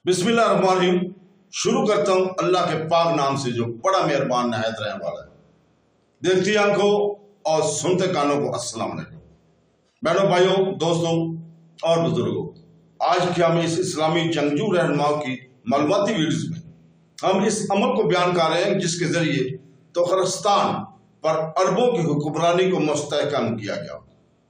बिस्मिल्लाहिर्रहमानिर्रहीम। शुरू करता हूँ अल्लाह के पाक नाम से जो बड़ा मेहरबान नहायत रहने वाला है। देखती आंखों और सुनते कानों को अस्सलाम वालेकुम। बहनों, भाइयों, दोस्तों और बुजुर्गों, आज के हम इस इस्लामी जंगजू रहनुमाओं की मालूमाती वीडियोस में हम इस अमल को बयान कर रहे हैं जिसके जरिए तोखरस्तान पर अरबों की हुक्मरानी को मुस्तहकम किया गया।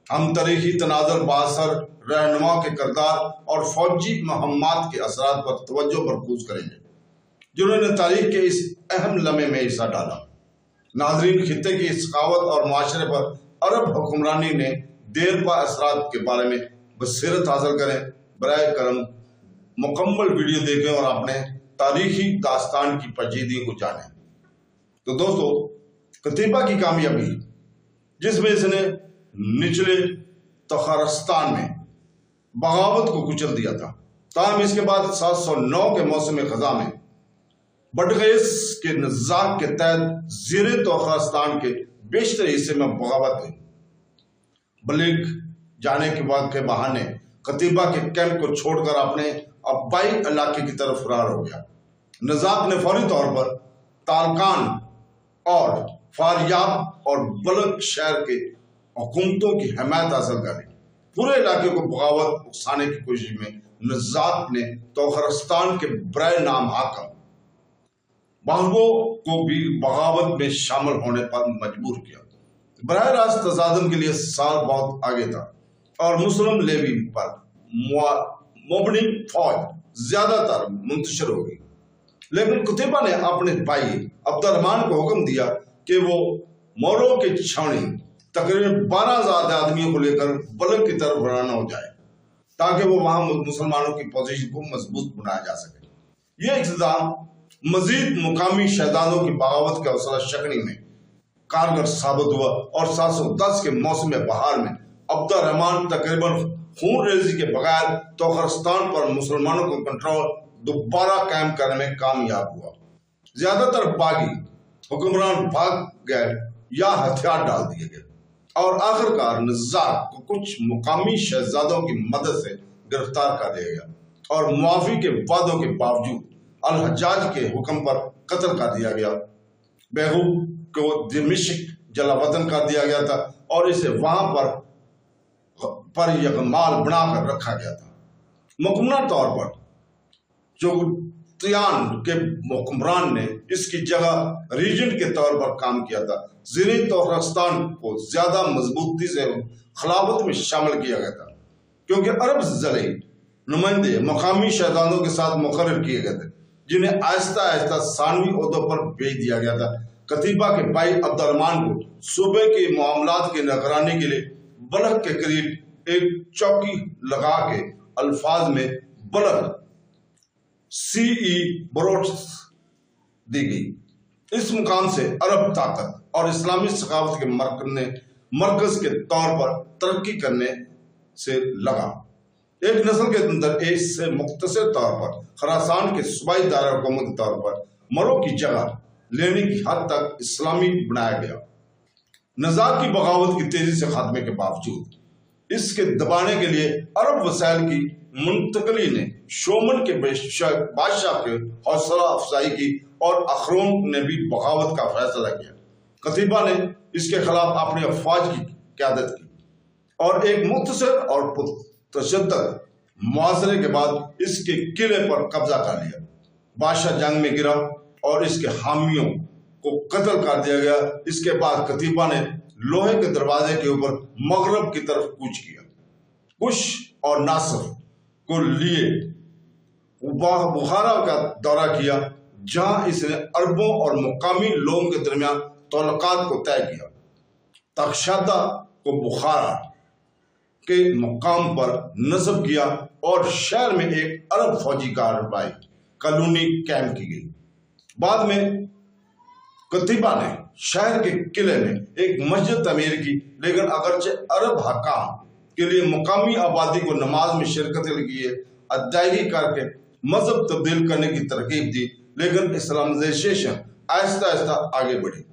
हम तारीखी तनाज़ुर बासर रहनुमा के किरदार और फौजी महम्मात के असरात पर तवज्जो मरकूज करेंगे जिन्होंने तारीख के इस अहम लम्हे में हिस्सा डाला। नाज़रीन, खित्ते की सखावत और माशरे पर अरब हुक्मरानी ने देर पा असरात के बारे में बसीरत हासिल करें। बराए करम मुकम्मल वीडियो देखें और अपने तारीखी दास्तान की पेचीदगी को जानें। तो दोस्तों, कतीबा की कामयाबी जिसमें इसने निचले तोखरस्तान में बगावत को कुचल दिया था, ताहम इसके बाद 709 के मौसम खजा में बडगैस के नज़ाक के तहत ज़ीरे तोखरस्तान के बेशतर हिस्से में बगावत हुई। बलिग जाने के बाद के बहाने कतीबा के कैंप को छोड़कर अपने अब्बाई इलाके की तरफ फरार हो गया। नज़ाक ने फौरी तौर पर तालकान और फारियाब और बलग शहर के हुकूमतों की हिमायत हासिल करी। पूरे इलाके को बगावत उकसाने की कोशिश में नज़ाक ने तोखरस्तान के बराए नाम हाकम बाहुओं को भी बगावत में शामिल होने पर मजबूर किया। बराह रास्त तसादम के लिए साल बहुत आगे था और मुस्लिम लेवी पर मोबनी फौज ज्यादातर मुंतशिर हो गई। लेकिन कुतैबा ने अपने भाई अब्दुर्रहमान को हुक्म दिया कि वो मोरों की छावनी तकरीबन 12,000 आदमियों को लेकर बलग की तरफ रवाना हो जाए ताकि वो वहां मुसलमानों की पोजीशन को मजबूत बनाया जा सके। यह इक़्तिदाम मजीद मुकामी शहजादों की बगावत के हौसला शक्नी में कारगर साबित हुआ और 710 के मौसम बहार में अब्दुर्रहमान तकरीबन खून रेजी के बगैर तोखरस्तान पर मुसलमानों को कंट्रोल दोबारा कायम करने में कामयाब हुआ। ज्यादातर बागी हुक्मरान भाग गए या हथियार डाल दिए गए और आखिरकार नज़ाक को कुछ मुकामी शहजादों की मदद से गिरफ्तार कर लिया गया और मुआफी के वादों के बावजूद अल हज्जाज के हुक्म पर कत्ल कर दिया गया। बेहूब को दिमिश्क जलावतन कर दिया गया था और इसे वहां पर यकमाल बनाकर रखा गया था। मुकम्मल तौर पर जोगतियान के हुक्मरान ने इसकी जगह रीजन के तौर पर काम किया था। ज़ीरे तोखरस्तान को ज्यादा मजबूती से खिलाफत में शामिल किया गया था क्योंकि अरब ज़रई नुमाइंदे मुकामी शहजादों के साथ मुकर्रर किए गए थे जिन्हें आहिस्ता आहिस्ता सानवी ओहदों पर भेज दिया गया था। कतीबा के भाई अब्दुर्रहमान को सूबे के मामलात की निगरानी के लिए बलग के करीब एक चौकी लगा के अल्फाज में बलग सीई बरोट्स दी गई। इस मुकाम से अरब ताकत और इस्लामी सखावत के मरकज के तौर पर तरक्की करने से लगा। एक नस्ल के अंदर इससे मुख्तसर तौर पर खरासान के सूबाई दायरा हुकूमत के तौर पर मरों की जगह लेने की हद तक इस्लामी बनाया गया। नज़ाक की बगावत की तेजी से खात्मे के बावजूद इसके दबाने के लिए अरब वसाइल की मुंतकली ने शोमन के बादशाह के हौसला अफजाई की और अखरोम ने भी बगावत का फैसला किया। कतीबा ने इसके खिलाफ अपनी अफवाज की क़यादत की और एक मुख्तसर और तशद्दद मुआसरे के बाद इसके किले पर कब्जा कर लिया। बादशाह जंग में गिरा और इसके हामियों को कत्ल कर दिया गया। इसके बाद कतीबा ने लोहे के दरवाजे के ऊपर मगरब की तरफ कूच किया। कुश और नासर को लिए बुखारा का दौरा किया जहां इसने अरबों और मुकामी लोगों के दरमियान तल्लुकात को तय किया। तक्षादा को बुखारा के मुकाम पर नस्ब किया और शहर में एक अरब फौजी कार्रवाई कॉलोनी कैंप की गई। बाद में कतीबा ने शहर के किले में एक मस्जिद तमीर की, लेकिन अगरचे अरब हकाम के लिए मुकामी आबादी को नमाज में शिरकत के लिए अदायगी करके मजहब तब्दील करने की तरकीब दी, लेकिन इस्लामाइजेशन आहिस्ता आहिस्ता आगे बढ़ी।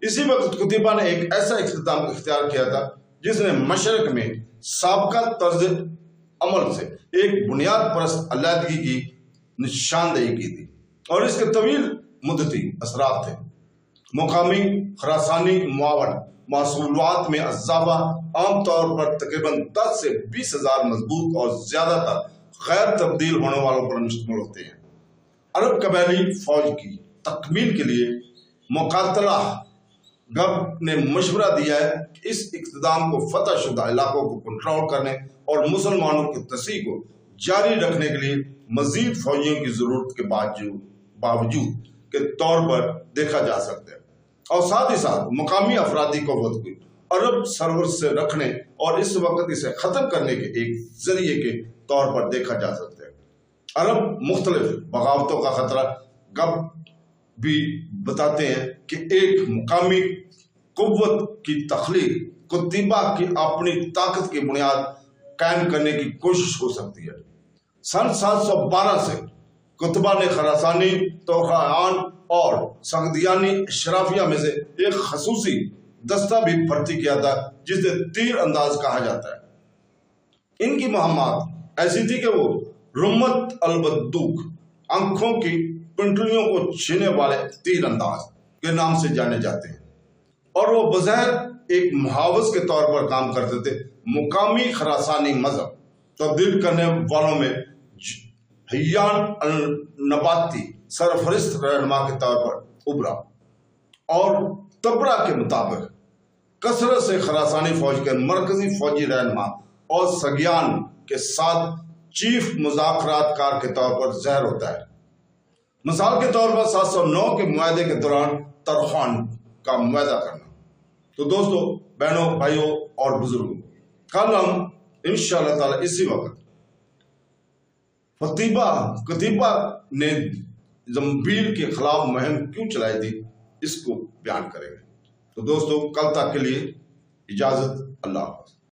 इसी वक्त कतीबा ने एक ऐसा इख्तिताम इख्तियार किया था जिसने मशरक में साबका तर्ज अमल से एक बुनियाद परस्त अलहदगी की निशानदेही की थी और इसके तवील मुद्दती असरात थे। मुकामी खरासानी मुआवन मासूलात में इजाफा आमतौर पर तकरीबन 10 से 20,000 मजबूत और ज्यादातर गैर तब्दील होने वालों पर मुश्तमिल होते हैं। अरब कबैली फौज की तकमील के लिए मुकातला गब ने मशवरा दिया है कि इस इक़्तिदाम को फतह शुदा इलाकों को कंट्रोल करने और मुसलमानों की तसीह को जारी रखने के लिए मजीद फौजियों की जरूरत के बावजूद के तौर पर देखा जा सकता है और साथ ही साथ मुकामी अफरादी क़ुव्वत को अरब सरवर से रखने और इस वक्त इसे ख़त्म करने के एक जरिए के तौर पर देखा जा सकता है। अरब मुख्तलिफ बगावतों का खतरा गब भी बताते हैं कि एक मुकामी कुव्वत की तख्लीक कुतिबा की अपनी ताकत की बुनियाद कायम करने की कोशिश हो सकती है। सन 712 से कुतबा ने खरासानी तोखान और सगदियानी शराफिया में से एक खसूसी दस्ता भी भर्ती किया था जिसे तीर अंदाज कहा जाता है। इनकी महामत ऐसी थी कि वो रुम्मत अलबद्दूक आंखों की पिंटलियों को छीने वाले तीर अंदाज के नाम से जाने जाते हैं और वो बज़ाहिर एक मुहावज के तौर पर काम करते थे। मुकामी खरासानी मजहब तब्दील करने वालों में हय्यान अल-नबाती सरफरिस्त रहनुमा के तौर पर उभरा और तबरा के मुताबिक कसरत से खरासानी फौज के मरकजी फौजी रहनुमा और सगियान के साथ चीफ मुज़ाकरातकार के तौर पर ज़हर होता है। मिसाल के तौर पर 709 के मुआहदे के दौरान तरखान का मुआहदा करना। तो दोस्तों, बहनों, भाइयों और बुजुर्गों, कल हम इंशाअल्लाह ताला इसी वक्त कतीबा ने जंबील के खिलाफ मुहिम क्यों चलाई थी इसको बयान करेंगे। तो दोस्तों, कल तक के लिए इजाजत। अल्लाह हाफ़िज़।